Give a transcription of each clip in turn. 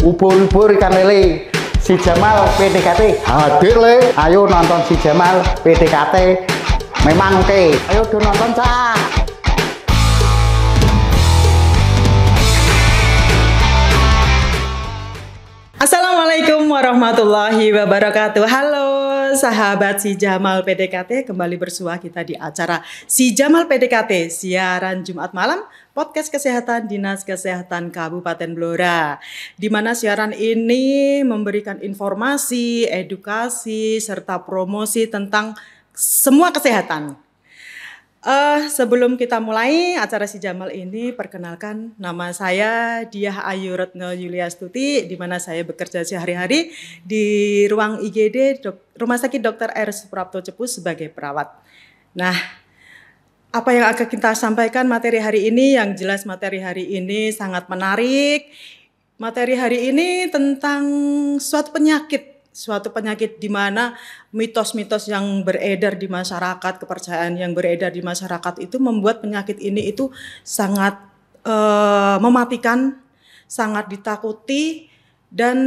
Ubur-ubur ikan lele. Si Jamal PDKT hadir le. Ayo nonton si Jamal PDKT. Memang oke. Ayo do nonton cak. Assalamualaikum warahmatullahi wabarakatuh. Halo sahabat Si Jamal PDKT, kembali bersua kita di acara Si Jamal PDKT, siaran Jumat malam, podcast kesehatan Dinas Kesehatan Kabupaten Blora. Di mana siaran ini memberikan informasi, edukasi, serta promosi tentang semua kesehatan. Sebelum kita mulai acara Si Jamal ini, perkenalkan nama saya Diah Ayu Retno Yuliastuti, di mana saya bekerja sehari-hari di ruang IGD Rumah Sakit Dr. R. Suprapto Cepu sebagai perawat. Nah, apa yang akan kita sampaikan materi hari ini? Yang jelas materi hari ini sangat menarik. Materi hari ini tentang suatu penyakit di mana mitos-mitos yang beredar di masyarakat, kepercayaan yang beredar di masyarakat itu membuat penyakit ini itu sangat mematikan, sangat ditakuti, dan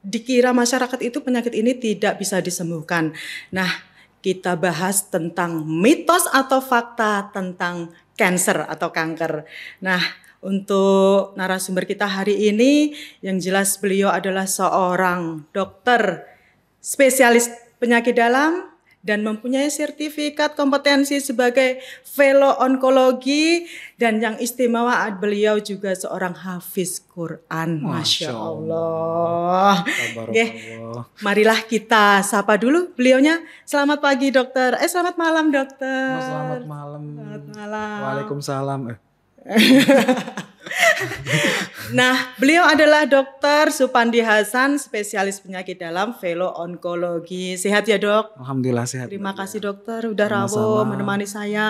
dikira masyarakat itu penyakit ini tidak bisa disembuhkan. Nah, kita bahas tentang mitos atau fakta tentang kanker atau kanker. Nah, untuk narasumber kita hari ini, yang jelas beliau adalah seorang dokter spesialis penyakit dalam dan mempunyai sertifikat kompetensi sebagai fellow onkologi, dan yang istimewa beliau juga seorang hafiz Quran. Masya Allah. Marilah kita sapa dulu beliaunya. Selamat pagi dokter. Selamat malam dokter. Selamat malam. Selamat malam. Waalaikumsalam. Nah, beliau adalah Dr. Supandi Hasan, spesialis penyakit dalam, fellow onkologi. Sehat ya dok? Alhamdulillah sehat. Terima kasih dokter, udah rawuh menemani saya.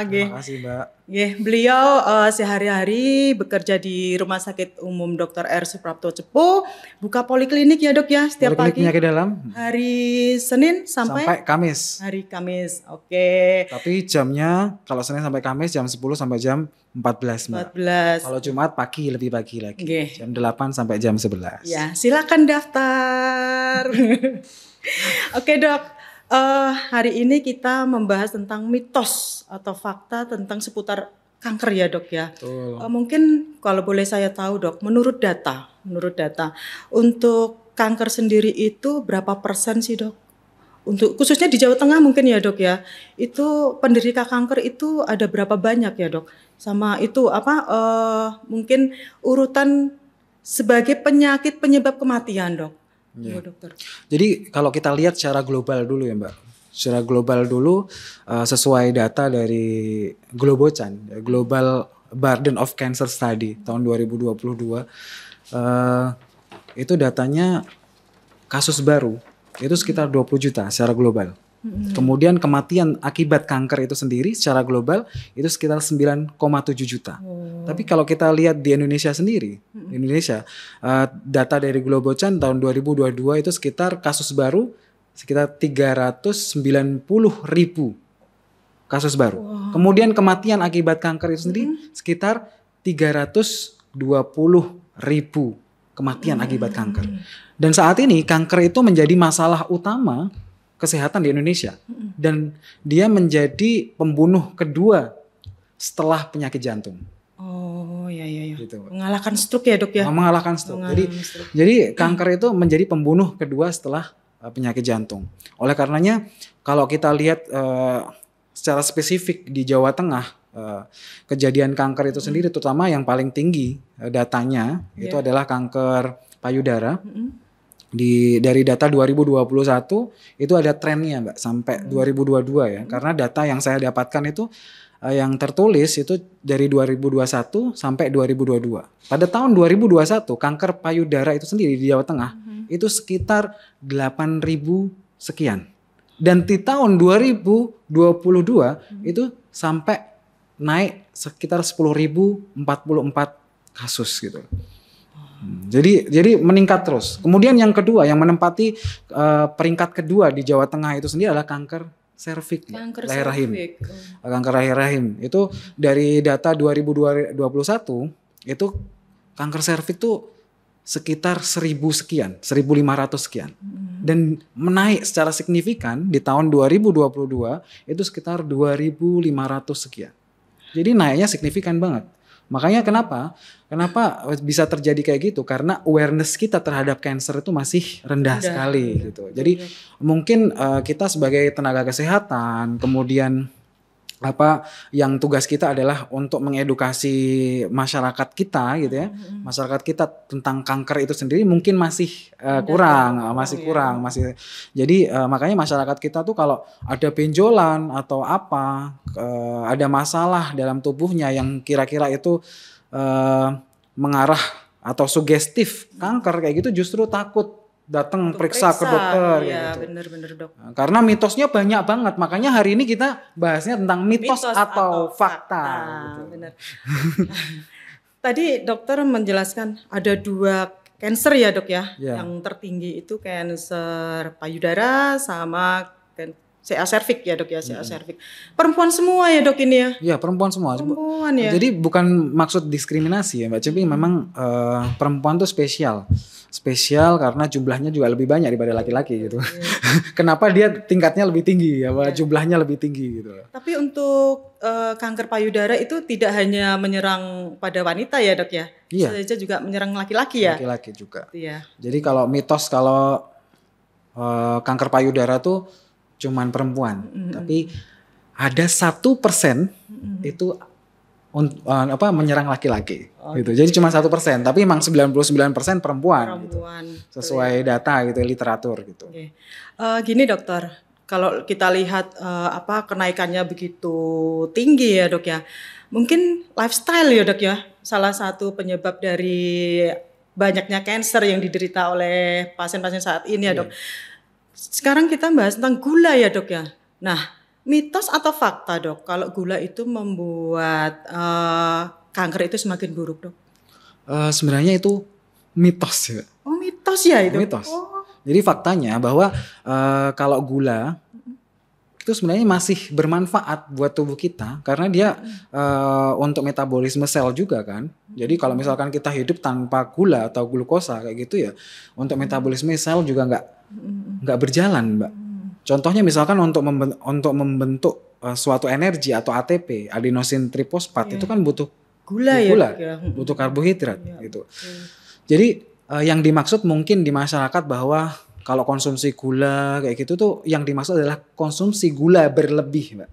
Terima kasih Mbak. Beliau sehari-hari bekerja di Rumah Sakit Umum Dr. R. Suprapto Cepu, buka poliklinik ya dok ya setiap pagi. Penyakit dalam. Hari Senin sampai Kamis. Hari Kamis, oke. Tapi jamnya kalau Senin sampai Kamis jam 10 sampai jam 14 Mbak. 14. Kalau Jumat pagi, lebih pagi lagi. Jam 8 sampai jam 11. Ya, silakan daftar. Oke dok. Hari ini kita membahas tentang mitos atau fakta tentang seputar kanker ya dok ya. Mungkin kalau boleh saya tahu dok, menurut data untuk kanker sendiri itu berapa persen sih dok? Untuk khususnya di Jawa Tengah mungkin ya dok ya, itu penderita kanker itu ada berapa banyak ya dok? Sama itu mungkin urutan sebagai penyakit penyebab kematian dok. Ya. Jadi kalau kita lihat secara global dulu ya Mbak. Secara global dulu sesuai data dari Globocan, Global Burden of Cancer Study tahun 2022, itu datanya kasus baru itu sekitar 20 juta secara global. Kemudian kematian akibat kanker itu sendiri secara global itu sekitar 9,7 juta. Tapi kalau kita lihat di Indonesia sendiri, data dari Globocan tahun 2022 itu sekitar kasus baru sekitar 390 ribu kasus baru. Kemudian kematian akibat kanker itu sendiri sekitar 320 ribu kematian akibat kanker. Dan saat ini kanker itu menjadi masalah utama kesehatan di Indonesia, dan dia menjadi pembunuh kedua setelah penyakit jantung. Oh ya. Gitu. Mengalahkan stroke ya dok ya? Mengalahkan stroke. Jadi kanker itu menjadi pembunuh kedua setelah penyakit jantung. Oleh karenanya kalau kita lihat secara spesifik di Jawa Tengah, kejadian kanker itu sendiri terutama yang paling tinggi datanya itu adalah kanker payudara. Dari data 2021 itu ada trennya Mbak sampai 2022 ya. Karena data yang saya dapatkan itu yang tertulis itu dari 2021 sampai 2022. Pada tahun 2021 kanker payudara itu sendiri di Jawa Tengah itu sekitar 8.000 sekian. Dan di tahun 2022 itu sampai naik sekitar 10.044 kasus gitu. Jadi meningkat terus. Kemudian yang kedua yang menempati peringkat kedua di Jawa Tengah itu sendiri adalah kanker serviks, leher rahim. Kanker leher rahim itu dari data 2021 itu kanker serviks tuh sekitar 1.000 sekian, 1.500 sekian. Dan menaik secara signifikan di tahun 2022 itu sekitar 2.500 sekian. Jadi naiknya signifikan banget. Makanya kenapa bisa terjadi kayak gitu? Karena awareness kita terhadap cancer itu masih rendah sekali gitu. Jadi mungkin kita sebagai tenaga kesehatan, kemudian yang tugas kita adalah untuk mengedukasi masyarakat kita gitu ya. Masyarakat kita tentang kanker itu sendiri mungkin masih kurang. Jadi makanya masyarakat kita tuh kalau ada benjolan atau ada masalah dalam tubuhnya yang kira-kira itu mengarah atau sugestif kanker kayak gitu, justru takut datang periksa ke dokter ya, gitu. Bener dok. Karena mitosnya banyak banget, makanya hari ini kita bahasnya tentang mitos atau fakta. Gitu. Bener. Tadi dokter menjelaskan ada 2 cancer ya dok ya, yang tertinggi itu cancer payudara sama CA cervix ya dok ya, CA cervix. Perempuan semua ya dok ini ya? Iya perempuan semua. Perempuan ya. Jadi bukan maksud diskriminasi ya Mbak Cepi, memang perempuan tuh spesial karena jumlahnya juga lebih banyak daripada laki-laki gitu. Kenapa dia tingkatnya lebih tinggi ya, jumlahnya lebih tinggi gitu. Tapi untuk kanker payudara itu tidak hanya menyerang pada wanita ya dok ya? Iya. Bisa saja juga menyerang laki-laki ya? Laki-laki juga. Iya. Jadi kalau mitos kanker payudara tuh cuman perempuan, tapi ada 1% itu menyerang laki-laki, gitu. Jadi cuma 1%, tapi emang 99% perempuan. Gitu. Sesuai data gitu, literatur gitu. Okay. Gini dokter, kalau kita lihat kenaikannya begitu tinggi ya dok ya, mungkin lifestyle ya dok ya, salah satu penyebab dari banyaknya kanker yang diderita oleh pasien-pasien saat ini ya dok. Sekarang kita bahas tentang gula ya dok ya. Nah, mitos atau fakta dok, kalau gula itu membuat kanker itu semakin buruk dok? Sebenarnya itu mitos ya. Oh mitos ya itu? Mitos. Jadi faktanya bahwa kalau gula itu sebenarnya masih bermanfaat buat tubuh kita karena dia untuk metabolisme sel juga kan. Jadi kalau misalkan kita hidup tanpa gula atau glukosa kayak gitu ya, untuk metabolisme sel juga nggak berjalan Mbak. Contohnya misalkan untuk membentuk suatu energi atau ATP, adenosin trifosfat itu kan butuh gula, butuh karbohidrat gitu. Jadi yang dimaksud mungkin di masyarakat bahwa kalau konsumsi gula kayak gitu tuh yang dimaksud adalah konsumsi gula berlebih, Mbak.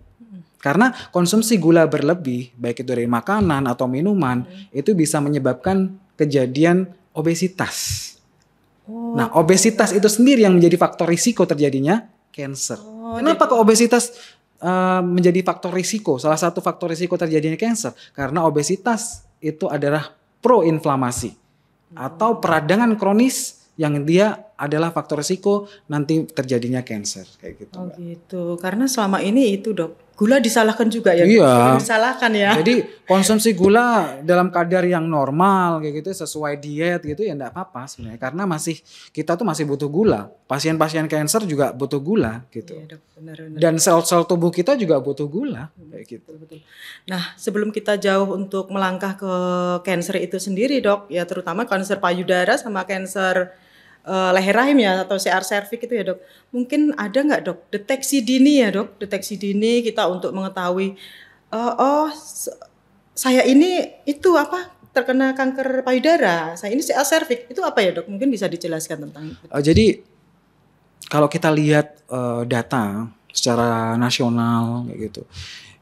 Karena konsumsi gula berlebih, baik itu dari makanan atau minuman, itu bisa menyebabkan kejadian obesitas. Nah, obesitas itu sendiri yang menjadi faktor risiko terjadinya cancer. Kenapa kok obesitas menjadi faktor risiko? Salah satu faktor risiko terjadinya cancer karena obesitas itu adalah proinflamasi atau peradangan kronis yang dia adalah faktor risiko nanti terjadinya cancer kayak gitu. Oh gitu. Karena selama ini itu dok, gula disalahkan juga ya. Iya. Disalahkan ya. Jadi konsumsi gula dalam kadar yang normal kayak gitu sesuai diet gitu ya enggak apa-apa sebenarnya karena kita tuh masih butuh gula. Pasien-pasien cancer juga butuh gula gitu. Iya, dok, benar. Dan sel-sel tubuh kita juga butuh gula kayak gitu. Betul. Nah, sebelum kita jauh untuk melangkah ke cancer itu sendiri, dok, ya terutama kanker payudara sama kanker leher rahim ya atau CA cervix itu ya dok. Mungkin ada nggak dok deteksi dini ya dok, deteksi dini kita untuk mengetahui saya ini itu terkena kanker payudara, saya ini CA cervix itu apa ya dok? Mungkin bisa dijelaskan tentang itu. Jadi kalau kita lihat data secara nasional kayak gitu,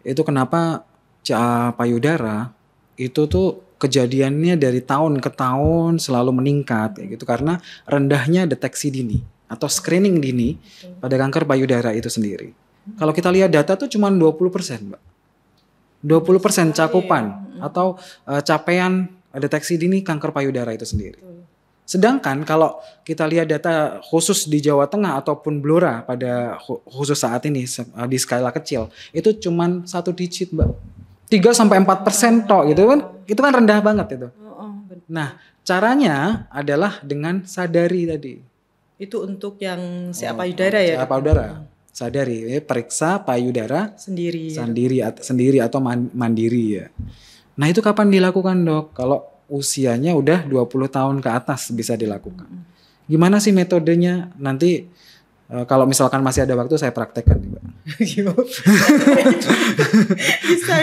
itu kenapa CA payudara itu tuh kejadiannya dari tahun ke tahun selalu meningkat kayak gitu karena rendahnya deteksi dini atau screening dini pada kanker payudara itu sendiri. Kalau kita lihat data tuh cuma 20%, Mbak. 20% cakupan atau capaian deteksi dini kanker payudara itu sendiri. Sedangkan kalau kita lihat data khusus di Jawa Tengah ataupun Blora pada khusus saat ini di skala kecil itu cuma 1 digit, Mbak. 3-4% tok gitu kan. Itu kan rendah banget itu. Nah, caranya adalah dengan sadari tadi. Itu untuk yang CA payudara ya? CA payudara. Sadari, periksa payudara sendiri atau mandiri ya. Nah, itu kapan dilakukan, Dok? Kalau usianya udah 20 tahun ke atas bisa dilakukan. Gimana sih metodenya? Nanti kalau misalkan masih ada waktu saya praktekkan nih, Mbak. Bisa.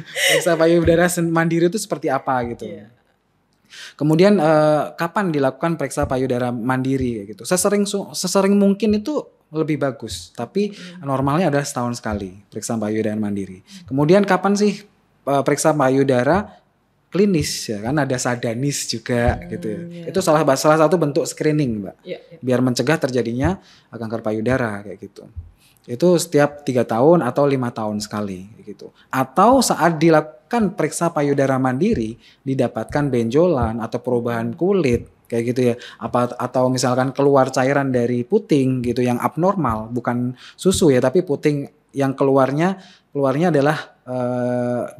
Periksa payudara mandiri itu seperti apa gitu. Iya. Kemudian kapan dilakukan periksa payudara mandiri kayak gitu. Sesering mungkin itu lebih bagus, tapi normalnya adalah setahun sekali periksa payudara mandiri. Kemudian kapan sih periksa payudara klinis ya kan, ada sadanis juga gitu ya. Iya. Itu salah satu bentuk screening, Mbak. Iya. Biar mencegah terjadinya kanker payudara kayak gitu. Itu setiap 3 tahun atau 5 tahun sekali gitu. Atau saat dilakukan periksa payudara mandiri didapatkan benjolan atau perubahan kulit kayak gitu ya. Atau misalkan keluar cairan dari puting gitu yang abnormal, bukan susu ya, tapi puting yang keluarnya adalah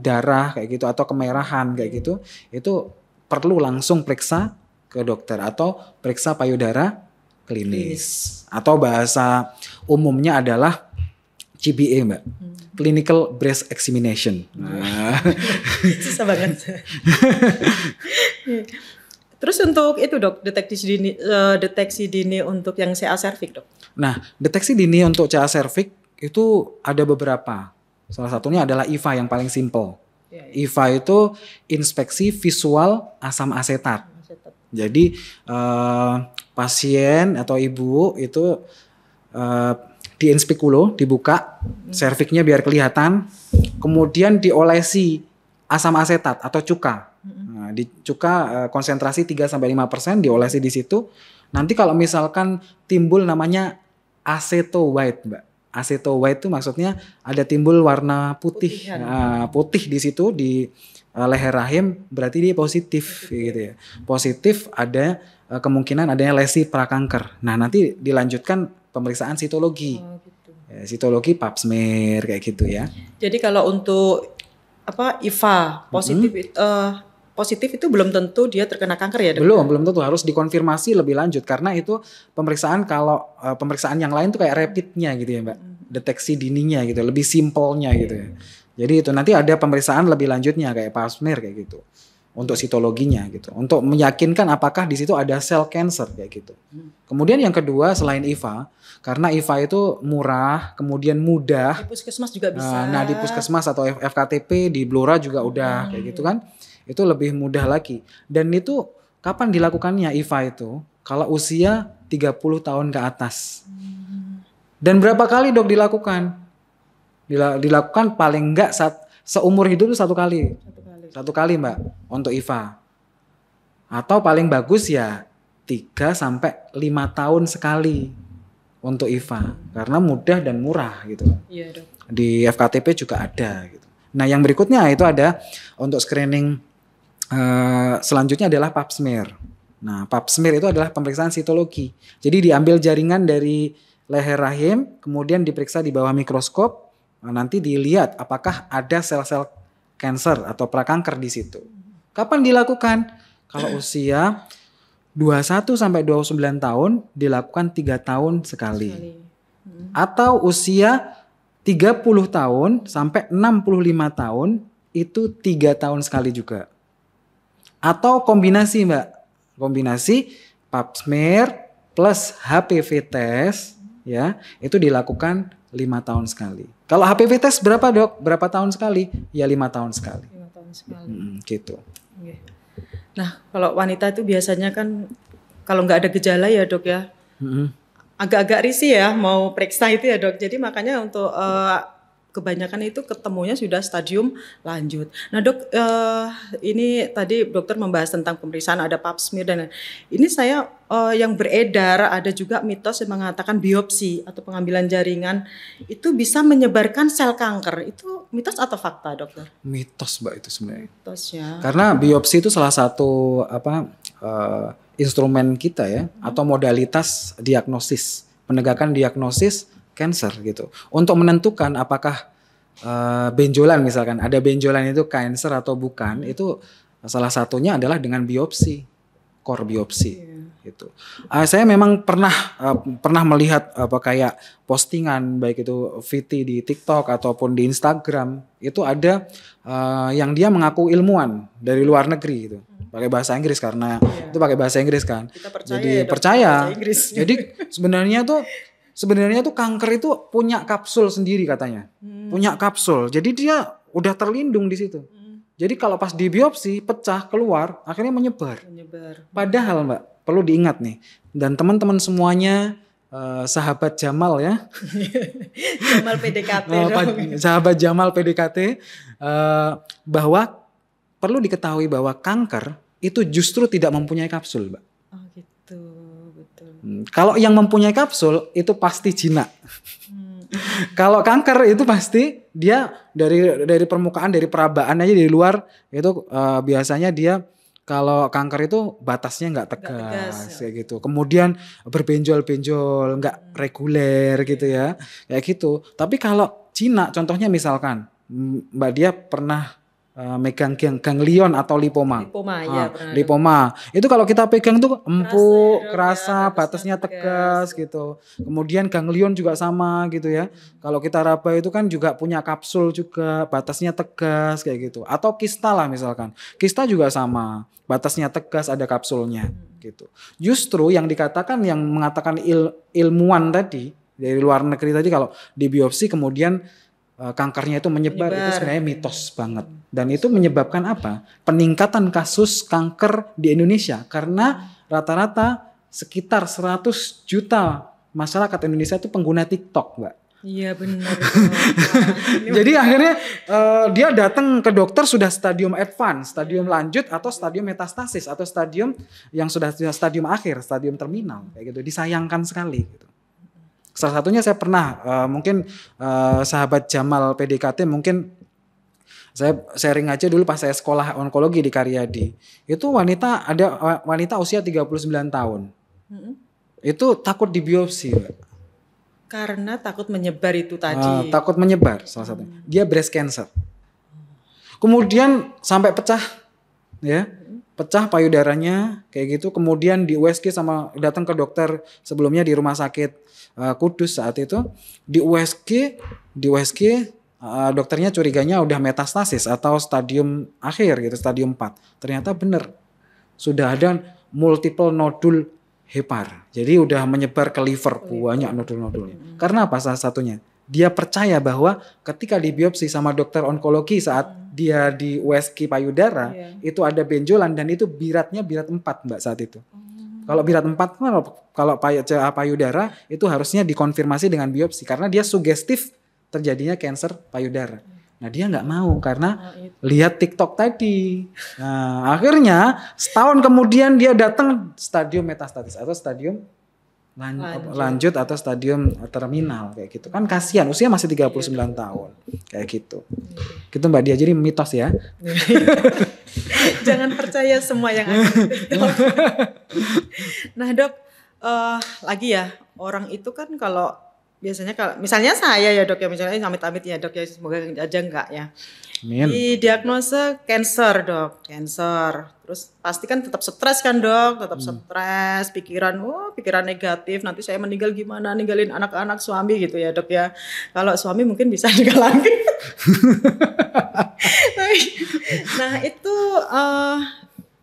darah kayak gitu atau kemerahan kayak gitu. Itu perlu langsung periksa ke dokter atau periksa payudara klinis. Atau bahasa umumnya adalah CBE, Mbak. Clinical Breast Examination. Nah. Susah banget. Terus untuk itu dok, deteksi dini untuk yang CA cervix dok. Nah, deteksi dini untuk CA cervix itu ada beberapa. Salah satunya adalah IVA yang paling simple. IVA itu inspeksi visual asam asetat. Jadi pasien atau ibu itu diinspekulo, dibuka serviknya biar kelihatan, kemudian diolesi asam asetat atau cuka. Nah, di cuka konsentrasi 3-5% diolesi di situ. Nanti kalau misalkan timbul namanya aceto white, Mbak. Aceto white itu maksudnya ada timbul warna putih. Putih di situ di leher rahim, berarti dia positif gitu ya. Positif, ada kemungkinan adanya lesi prakanker. Nah, nanti dilanjutkan pemeriksaan sitologi. Gitu. Ya, sitologi pap smear kayak gitu ya. Jadi kalau untuk IVA positif itu belum tentu dia terkena kanker ya dok? Belum tentu, harus dikonfirmasi lebih lanjut karena itu pemeriksaan, kalau pemeriksaan yang lain tuh kayak rapidnya gitu ya, Mbak. Deteksi dininya gitu, lebih simpelnya gitu ya. Jadi itu nanti ada pemeriksaan lebih lanjutnya kayak pap smear kayak gitu. Untuk sitologinya gitu. Untuk meyakinkan apakah di situ ada sel cancer kayak gitu. Kemudian yang kedua selain IVA, karena IVA itu murah, kemudian mudah. Di puskesmas juga bisa. Nah, di puskesmas atau FKTP, di Blora juga udah kayak gitu kan. Itu lebih mudah lagi. Dan itu kapan dilakukannya IVA itu? Kalau usia 30 tahun ke atas. Dan berapa kali dok dilakukan? Dilakukan paling enggak seumur hidup itu 1 kali. 1 kali, Mbak, untuk IVA. Atau paling bagus ya 3-5 tahun sekali untuk IVA. Karena mudah dan murah gitu. Iya, dok. Di FKTP juga ada gitu. Nah, yang berikutnya itu ada untuk screening selanjutnya adalah pap smear. Nah, pap smear itu adalah pemeriksaan sitologi. Jadi diambil jaringan dari leher rahim, kemudian diperiksa di bawah mikroskop. Nah, nanti dilihat apakah ada sel-sel kanker atau prakanker di situ. Kapan dilakukan? Kalau usia 21-29 tahun dilakukan 3 tahun sekali. Atau usia 30 tahun sampai 65 tahun itu 3 tahun sekali juga. Atau kombinasi, Mbak. Kombinasi pap smear plus HPV test ya, itu dilakukan 5 tahun sekali. Kalau HPV test berapa, Dok? Berapa tahun sekali? Ya 5 tahun sekali. 5 tahun sekali. Gitu. Oke. Nah, kalau wanita itu biasanya kan kalau nggak ada gejala ya, Dok ya. Agak-agak risih ya mau periksa itu ya, Dok. Jadi makanya untuk kebanyakan itu ketemunya sudah stadium lanjut. Nah, Dok, ini tadi dokter membahas tentang pemeriksaan ada pap smear dan ini saya yang beredar ada juga mitos yang mengatakan biopsi atau pengambilan jaringan itu bisa menyebarkan sel kanker. Itu mitos atau fakta, Dokter? Mitos, Mbak, itu sebenarnya. Mitos ya. Karena biopsi itu salah satu instrumen kita ya, atau modalitas diagnosis, penegakan diagnosis cancer gitu. Untuk menentukan apakah benjolan, misalkan ada benjolan itu cancer atau bukan, itu salah satunya adalah dengan biopsi, core biopsi. Gitu. Saya memang pernah melihat kayak postingan baik itu VT di TikTok ataupun di Instagram itu ada yang dia mengaku ilmuwan dari luar negeri gitu. Pakai bahasa Inggris karena itu pakai bahasa Inggris kan. Kita percaya Jadi ya, Dok, percaya. bahasa Inggris. Jadi sebenarnya tuh kanker itu punya kapsul sendiri katanya. Punya kapsul. Jadi dia udah terlindung di situ. Jadi kalau pas dibiopsi pecah keluar akhirnya menyebar. Padahal Mbak perlu diingat nih dan teman-teman semuanya sahabat Jamal ya. Jamal PDKT dong. Sahabat Jamal PDKT bahwa perlu diketahui bahwa kanker itu justru tidak mempunyai kapsul, Mbak. Oh gitu, betul. Kalau yang mempunyai kapsul itu pasti jinak. Kalau kanker itu pasti dia dari permukaan, dari perabaan aja di luar itu biasanya dia kalau kanker itu batasnya nggak tegas kayak gitu. Kemudian berbenjol-benjol, nggak reguler gitu ya, kayak gitu. Tapi kalau jinak, contohnya misalkan Mbak Dia pernah megang ganglion atau lipoma. Lipoma. Itu kalau kita pegang tuh empuk, kerasa, batasnya tegas gitu. Kemudian ganglion juga sama gitu ya. Kalau kita raba itu kan juga punya kapsul juga, batasnya tegas kayak gitu. Atau kista lah misalkan. Kista juga sama, batasnya tegas, ada kapsulnya gitu. Justru yang dikatakan yang mengatakan ilmuwan tadi dari luar negeri tadi kalau di biopsi kemudian kankernya itu menyebar itu sebenarnya mitos banget. Dan itu menyebabkan apa? Peningkatan kasus kanker di Indonesia karena rata-rata sekitar 100 juta masyarakat Indonesia itu pengguna TikTok, Mbak. Iya benar. Jadi akhirnya dia datang ke dokter sudah stadium advance, stadium lanjut atau stadium metastasis atau stadium yang sudah stadium akhir, stadium terminal kayak gitu. Disayangkan sekali gitu. Salah satunya saya pernah mungkin sahabat Jamal PDKT mungkin saya sharing aja dulu pas saya sekolah onkologi di Karyadi. Itu wanita usia 39 tahun. Itu takut dibiopsi, Mbak. Karena takut menyebar itu tadi. Takut menyebar salah satunya. Dia breast cancer. Kemudian sampai pecah ya. Pecah payudaranya kayak gitu. Kemudian di USG sama datang ke dokter sebelumnya di rumah sakit Kudus saat itu. Di USG dokternya curiganya udah metastasis atau stadium akhir gitu, stadium 4. Ternyata benar. Sudah ada multiple nodul hepar. Jadi udah menyebar ke liver, banyak nodul-nodulnya. Karena apa salah satunya? Dia percaya bahwa ketika dibiopsi sama dokter onkologi saat dia di USG payudara, itu ada benjolan dan itu biratnya birat 4, Mbak, saat itu. Kalau birat 4, kalau payudara itu harusnya dikonfirmasi dengan biopsi karena dia sugestif terjadinya kanker payudara. Nah dia nggak mau karena lihat TikTok tadi. Nah akhirnya setahun kemudian dia datang stadium metastatis atau stadium lanjut atau stadium terminal kayak gitu. Kan kasihan usia masih 39 tahun kayak gitu. Gitu Mbak Dia, jadi mitos ya. Jangan percaya semua yang ada di TikTok. Nah Dok, lagi ya orang itu kan kalau biasanya kalau misalnya saya ya Dok ya, misalnya amit-amit ya Dok ya, semoga aja enggak ya. Amin. Didiagnosa cancer Dok, cancer. Terus pasti kan tetap stres kan Dok, tetap stres, pikiran negatif, nanti saya meninggal gimana, ninggalin anak-anak suami gitu ya Dok ya. Kalau suami mungkin bisa juga lagi. Nah itu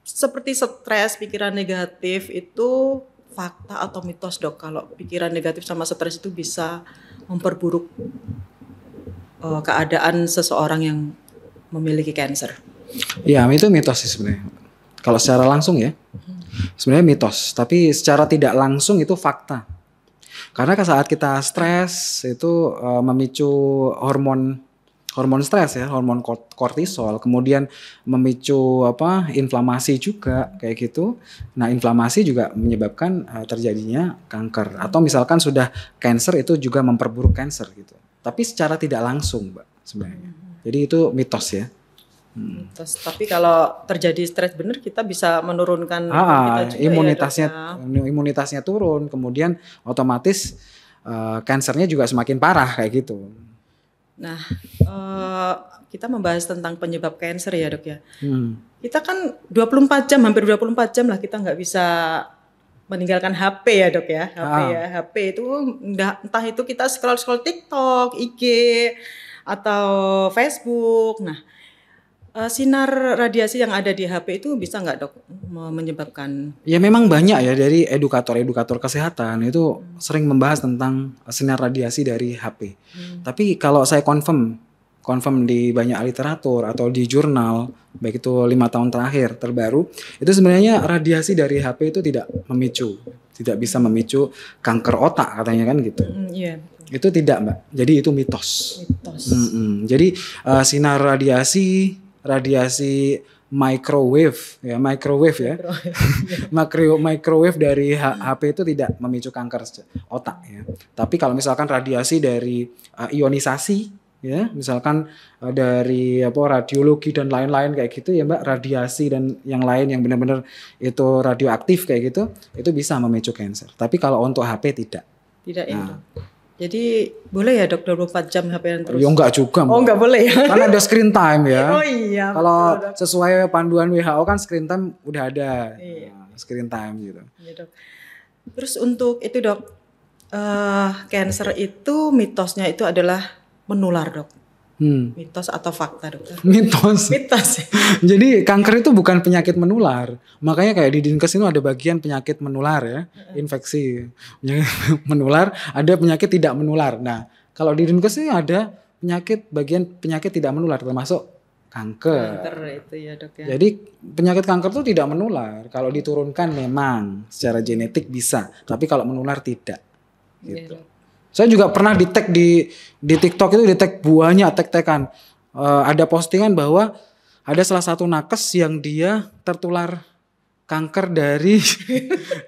seperti stres, pikiran negatif itu fakta atau mitos Dok, kalau pikiran negatif sama stres itu bisa memperburuk keadaan seseorang yang memiliki kanker? Ya itu mitos sih sebenarnya. Kalau secara langsung ya, sebenarnya mitos. Tapi secara tidak langsung itu fakta. Karena saat kita stres itu memicu hormon stres ya, hormon kortisol, kemudian memicu inflamasi juga kayak gitu. Nah, inflamasi juga menyebabkan terjadinya kanker atau misalkan sudah kanker itu juga memperburuk kanker gitu. Tapi secara tidak langsung, Mbak, sebenarnya. Jadi itu mitos ya. Mitos. Tapi kalau terjadi stres benar kita bisa menurunkan kita juga imunitasnya turun, kemudian otomatis kankernya juga semakin parah kayak gitu. Nah, kita membahas tentang penyebab kanker ya Dok ya. Kita kan 24 jam, hampir 24 jam lah kita nggak bisa meninggalkan HP ya dok ya, HP itu entah itu kita scroll TikTok, IG atau Facebook. Nah, sinar radiasi yang ada di HP itu bisa nggak dok menyebabkan? Ya memang banyak ya dari edukator kesehatan itu sering membahas tentang sinar radiasi dari HP. Tapi kalau saya confirm di banyak literatur atau di jurnal, baik itu 5 tahun terakhir terbaru, itu sebenarnya radiasi dari HP itu tidak bisa memicu kanker otak katanya kan gitu. Iya. Itu tidak Mbak, jadi itu mitos. Jadi sinar radiasi microwave ya, microwave dari HP itu tidak memicu kanker otak ya. Tapi kalau misalkan radiasi dari ionisasi ya, misalkan dari radiologi dan lain-lain kayak gitu ya Mbak, radiasi dan yang lain yang benar-benar itu radioaktif kayak gitu, itu bisa memicu kanker. Tapi kalau untuk HP tidak. Tidak ya dok. Jadi boleh ya dok 24 jam HP-an terus? Ya enggak juga Mbak. Oh enggak boleh ya? Kan ada screen time ya. Oh iya. Kalau sesuai panduan WHO kan screen time udah ada. Iya. Screen time gitu. Iya dok. Terus untuk itu dok, cancer itu mitosnya itu adalah menular dok. Mitos atau fakta dokter? Mitos. Mitos. Jadi kanker itu bukan penyakit menular. Makanya kayak di Dinkes itu ada bagian penyakit menular ya, infeksi. Penyakit menular, ada penyakit tidak menular. Nah, kalau di Dinkes itu ada bagian penyakit tidak menular termasuk kanker. Kanker itu ya dok ya. Jadi penyakit kanker itu tidak menular. Kalau diturunkan memang secara genetik bisa, tapi kalau menular tidak. Gitu. Iya, Saya juga pernah di tag di TikTok itu, di tag buahnya, tag-tagan. Ada postingan bahwa ada salah satu nakes yang dia tertular kanker dari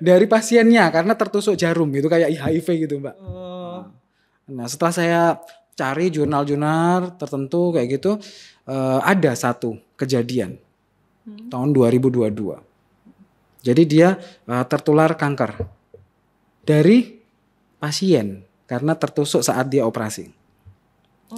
dari pasiennya karena tertusuk jarum gitu, kayak HIV gitu Mbak. Nah setelah saya cari jurnal-jurnal tertentu kayak gitu, ada satu kejadian tahun 2022. Jadi dia tertular kanker dari pasien karena tertusuk saat dia operasi.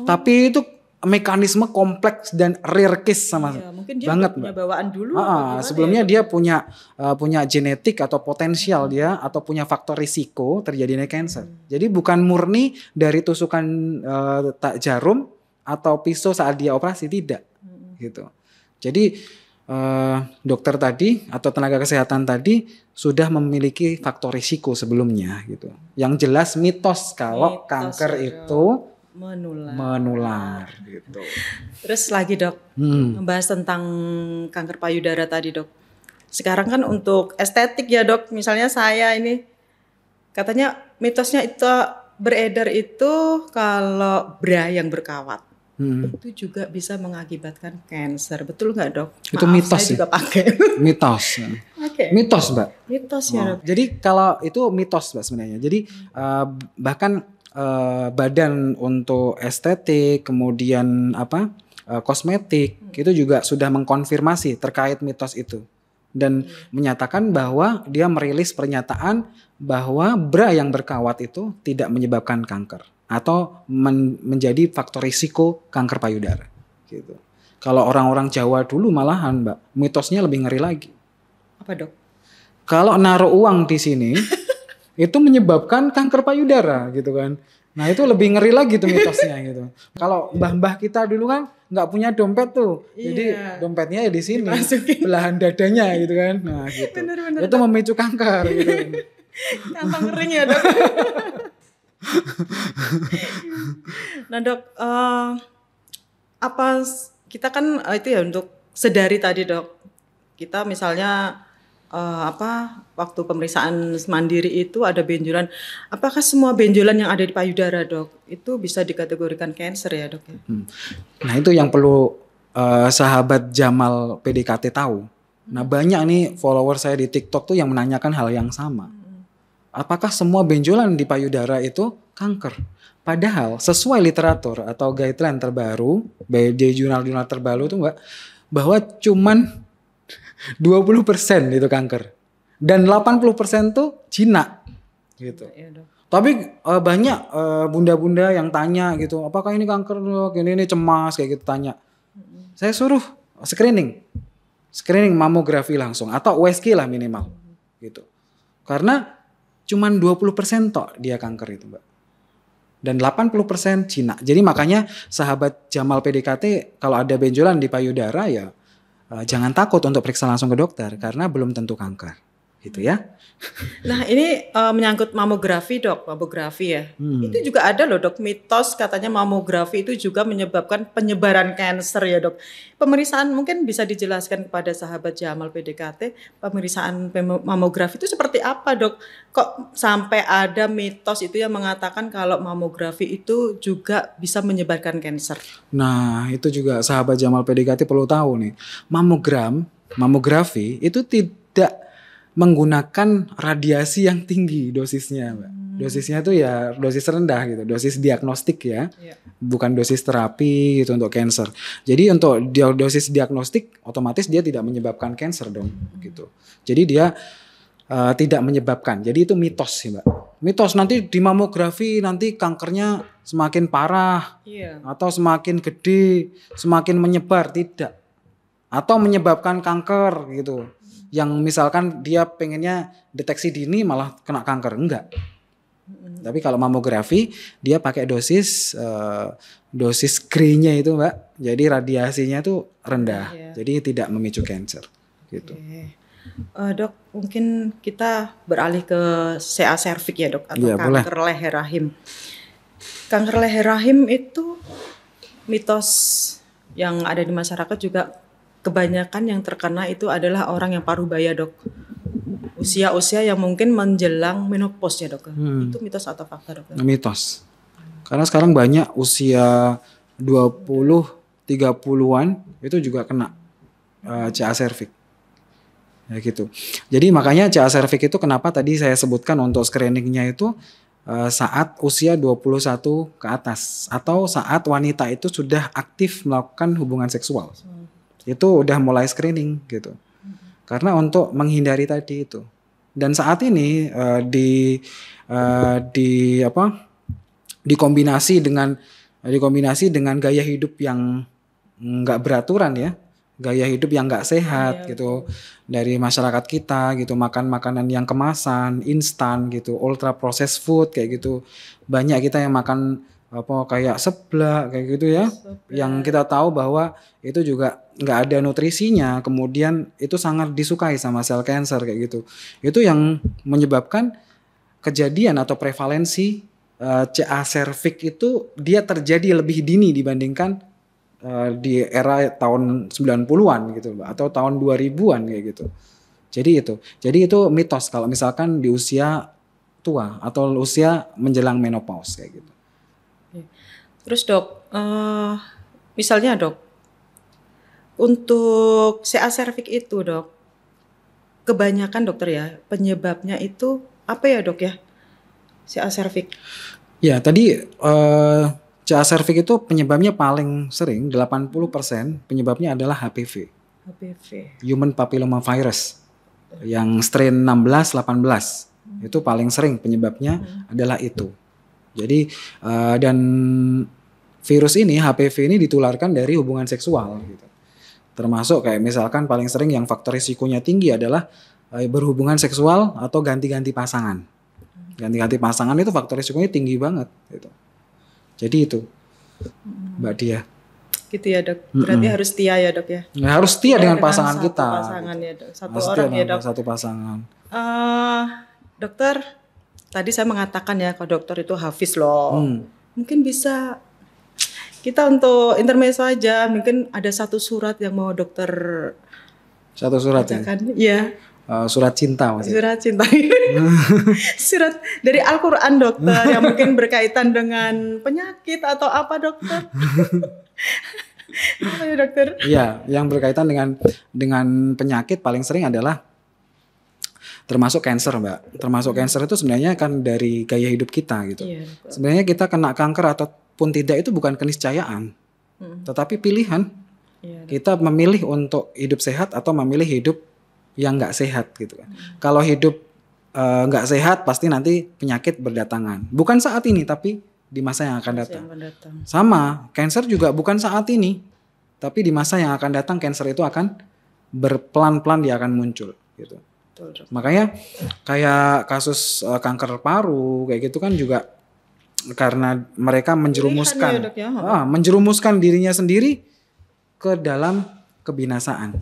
Tapi itu mekanisme kompleks dan rare case mungkin dia banget punya bawaan dulu. Sebelumnya dia punya genetik atau potensial dia atau punya faktor risiko terjadinya kanker. Jadi bukan murni dari tusukan jarum atau pisau saat dia operasi, tidak. Gitu. Jadi dokter tadi atau tenaga kesehatan tadi sudah memiliki faktor risiko sebelumnya gitu. Yang jelas mitos kalau kanker itu menular gitu. Terus lagi dok, membahas tentang kanker payudara tadi dok. Sekarang kan untuk estetik ya dok, misalnya saya ini katanya mitosnya itu beredar itu kalau bra yang berkawat. Itu juga bisa mengakibatkan kanker, betul nggak dok? Itu mitos saya juga pakai. Mitos. Mitos Mbak. Mitos ya dok. Jadi kalau itu mitos Mbak sebenarnya. Jadi bahkan badan untuk estetik kemudian kosmetik itu juga sudah mengkonfirmasi terkait mitos itu dan menyatakan bahwa dia merilis pernyataan bahwa bra yang berkawat itu tidak menyebabkan kanker atau menjadi faktor risiko kanker payudara gitu. Kalau orang-orang Jawa dulu malahan Mbak, mitosnya lebih ngeri lagi. Apa dok? Kalau naruh uang di sini itu menyebabkan kanker payudara gitu kan. Nah itu lebih ngeri lagi tuh mitosnya gitu. Kalau mbah-mbah kita dulu kan nggak punya dompet tuh, jadi dompetnya ya di sini, belahan dadanya gitu kan. Nah gitu. Bener, itu memicu kanker gitu. Gampang kering ya dok. Nah dok, apa kita kan itu ya untuk sedari tadi dok, kita misalnya waktu pemeriksaan mandiri itu ada benjolan. Apakah semua benjolan yang ada di payudara dok itu bisa dikategorikan kanker ya dok? Nah itu yang perlu sahabat Jamal PDKT tahu. Nah banyak nih follower saya di TikTok tuh yang menanyakan hal yang sama. Apakah semua benjolan di payudara itu kanker? Padahal sesuai literatur atau guideline terbaru di jurnal-jurnal terbaru tuh Mbak, bahwa cuman 20% itu kanker dan 80% tuh jinak gitu. Ya, tapi banyak bunda-bunda yang tanya gitu, apakah ini kanker dok? Ini cemas kayak gitu tanya. Saya suruh screening mamografi langsung atau USG lah minimal gitu. Karena cuman 20% tok dia kanker itu, Mbak. Dan 80% Cina. Jadi makanya sahabat Jamal PDKT kalau ada benjolan di payudara ya jangan takut untuk periksa langsung ke dokter karena belum tentu kanker. Gitu ya. Nah ini menyangkut mamografi dok, mamografi ya. Itu juga ada loh dok, mitos katanya mamografi itu juga menyebabkan penyebaran kanker ya dok. Pemeriksaan mungkin bisa dijelaskan kepada sahabat Jamal PDKT, pemeriksaan mamografi itu seperti apa dok? Kok sampai ada mitos itu yang mengatakan kalau mamografi itu juga bisa menyebarkan kanker? Nah itu juga sahabat Jamal PDKT perlu tahu nih. Mamografi itu tidak menggunakan radiasi yang tinggi dosisnya, Mbak. Dosisnya tuh ya dosis rendah gitu, dosis diagnostik ya, bukan dosis terapi gitu untuk kanker. Jadi untuk dosis diagnostik otomatis dia tidak menyebabkan kanker dong, gitu. Jadi dia tidak menyebabkan. Jadi itu mitos sih, Mbak. Mitos nanti di mamografi nanti kankernya semakin parah, atau semakin gede, semakin menyebar, tidak. Atau menyebabkan kanker gitu. Yang misalkan dia pengennya deteksi dini malah kena kanker, enggak. Tapi kalau mamografi dia pakai dosis Gray-nya itu, Mbak. Jadi radiasinya tuh rendah. Jadi tidak memicu kanker gitu. Dok, mungkin kita beralih ke CA cervix ya dok, atau kanker leher rahim. Kanker leher rahim itu mitos yang ada di masyarakat juga. Kebanyakan yang terkena itu adalah orang yang parubaya dok. Usia-usia yang mungkin menjelang menopause ya dok. Itu mitos atau fakta dok? Mitos. Karena sekarang banyak usia 20-30-an itu juga kena CA cervix. Ya gitu. Jadi makanya CA cervix itu kenapa tadi saya sebutkan untuk screeningnya itu saat usia 21 ke atas. Atau saat wanita itu sudah aktif melakukan hubungan seksual. Itu udah mulai screening gitu. Karena untuk menghindari tadi itu. Dan saat ini dikombinasi dengan gaya hidup yang nggak beraturan ya, gaya hidup yang nggak sehat gitu dari masyarakat kita gitu, makan makanan yang kemasan, instan gitu, ultra processed food kayak gitu. Banyak kita yang makan kayak seblak kayak gitu ya, yang kita tahu bahwa itu juga nggak ada nutrisinya, kemudian itu sangat disukai sama sel kanker kayak gitu. Itu yang menyebabkan kejadian atau prevalensi CA cervix itu dia terjadi lebih dini dibandingkan di era tahun 90-an gitu atau tahun 2000-an kayak gitu. Jadi itu mitos kalau misalkan di usia tua atau usia menjelang menopause kayak gitu. Terus dok, misalnya dok, untuk CA cervix itu dok, kebanyakan dokter ya, penyebabnya itu apa ya dok ya? CA cervix. Ya tadi CA cervix itu penyebabnya paling sering 80% penyebabnya adalah HPV. Human Papilloma Virus yang strain 16-18 itu paling sering penyebabnya adalah itu. Jadi dan virus ini HPV ini ditularkan dari hubungan seksual gitu. Termasuk kayak misalkan paling sering yang faktor risikonya tinggi adalah berhubungan seksual atau ganti-ganti pasangan. Ganti-ganti pasangan itu faktor risikonya tinggi banget gitu. Jadi itu Mbak Dia. Gitu ya dok. Berarti harus setia ya dok ya. Harus setia dengan pasangan satu kita. Pasangan ya dok. Satu harus orang ya dok. Satu pasangan. Dokter, tadi saya mengatakan ya kalau dokter itu hafiz loh. Mungkin bisa kita untuk intermezzo aja. Mungkin ada satu surat yang mau dokter. Satu surat bacakan. Ya. Surat cinta maksudnya. Surat cinta. Surat dari Al-Quran dokter yang mungkin berkaitan dengan penyakit atau apa dokter? Apa ya dokter? Iya, yang berkaitan dengan penyakit paling sering adalah termasuk kanker Mbak. Termasuk kanker itu sebenarnya kan dari gaya hidup kita gitu. Iya, sebenarnya kita kena kanker ataupun tidak itu bukan keniscayaan, tetapi pilihan. Iya, kita memilih untuk hidup sehat atau memilih hidup yang nggak sehat gitu kan. Kalau hidup nggak sehat pasti nanti penyakit berdatangan. Bukan saat ini tapi di masa yang akan datang. Sama, kanker juga bukan saat ini tapi di masa yang akan datang kanker itu akan berpelan-pelan dia akan muncul gitu. Betul, Dok. Makanya kayak kasus kanker paru kayak gitu kan juga karena mereka menjerumuskan, Pilihan ya, Dok, ya. menjerumuskan dirinya sendiri ke dalam kebinasaan.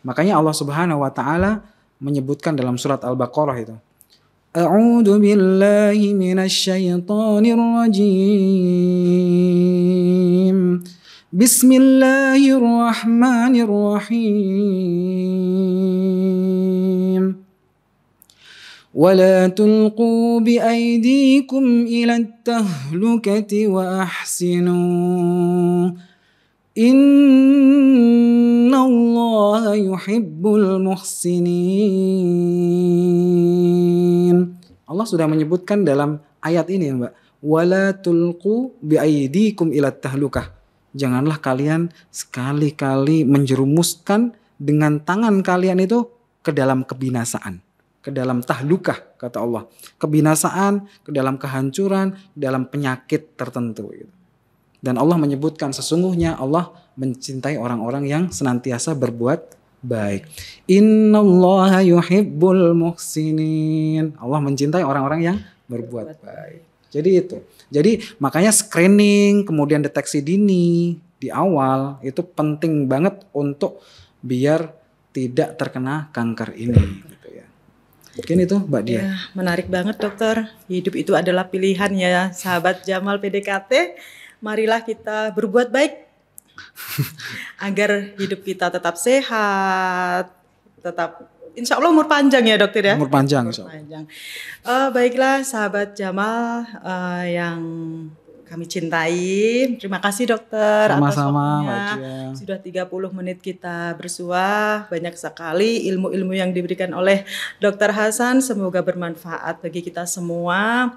Makanya Allah Subhanahu wa taala menyebutkan dalam surat Al-Baqarah itu. A'udzu billahi minasy syaithanir rajim. Bismillahirrahmanirrahim. ولا تلقوا بأيديكم إلى التهلكة وأحسنوا إن الله يحب المحسنين. Allah sudah menyebutkan dalam ayat ini, Mbak, wala tulqu biaydikum ila tahlukah. Janganlah kalian sekali-kali menjerumuskan dengan tangan kalian itu ke dalam kebinasaan, ke dalam tahlukah, kata Allah. Kebinasaan, ke dalam kehancuran, ke dalam penyakit tertentu. Dan Allah menyebutkan sesungguhnya Allah mencintai orang-orang yang senantiasa berbuat baik. Innallaha yuhibbul muhsinin. Allah mencintai orang-orang yang berbuat baik. Jadi itu. Jadi makanya screening, kemudian deteksi dini di awal itu penting banget untuk biar tidak terkena kanker ini. Mungkin itu Mbak Dia. Ya, menarik banget dokter. Hidup itu adalah pilihan ya sahabat Jamal PDKT. Marilah kita berbuat baik agar hidup kita tetap sehat, tetap insya Allah umur panjang ya dokter ya. Umur panjang insya Allah. Panjang. Baiklah sahabat Jamal yang kami cintai. Terima kasih dokter Sama-sama, atas waktunya. Sudah 30 menit kita bersuah. Banyak sekali ilmu-ilmu yang diberikan oleh Dr. Hasan. Semoga bermanfaat bagi kita semua.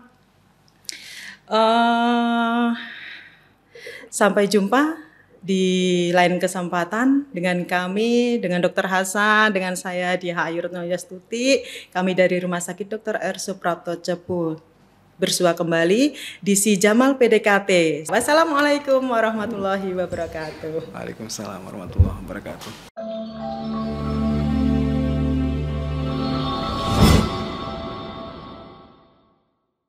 Sampai jumpa di lain kesempatan dengan kami, dengan Dr. Hasan, dengan saya Diah Ayu Retnoyastuti. Kami dari Rumah Sakit Dr. R. Suprapto Cepu. Bersua kembali di Si Jamal PDKT. Wassalamualaikum warahmatullahi wabarakatuh. Waalaikumsalam warahmatullahi wabarakatuh.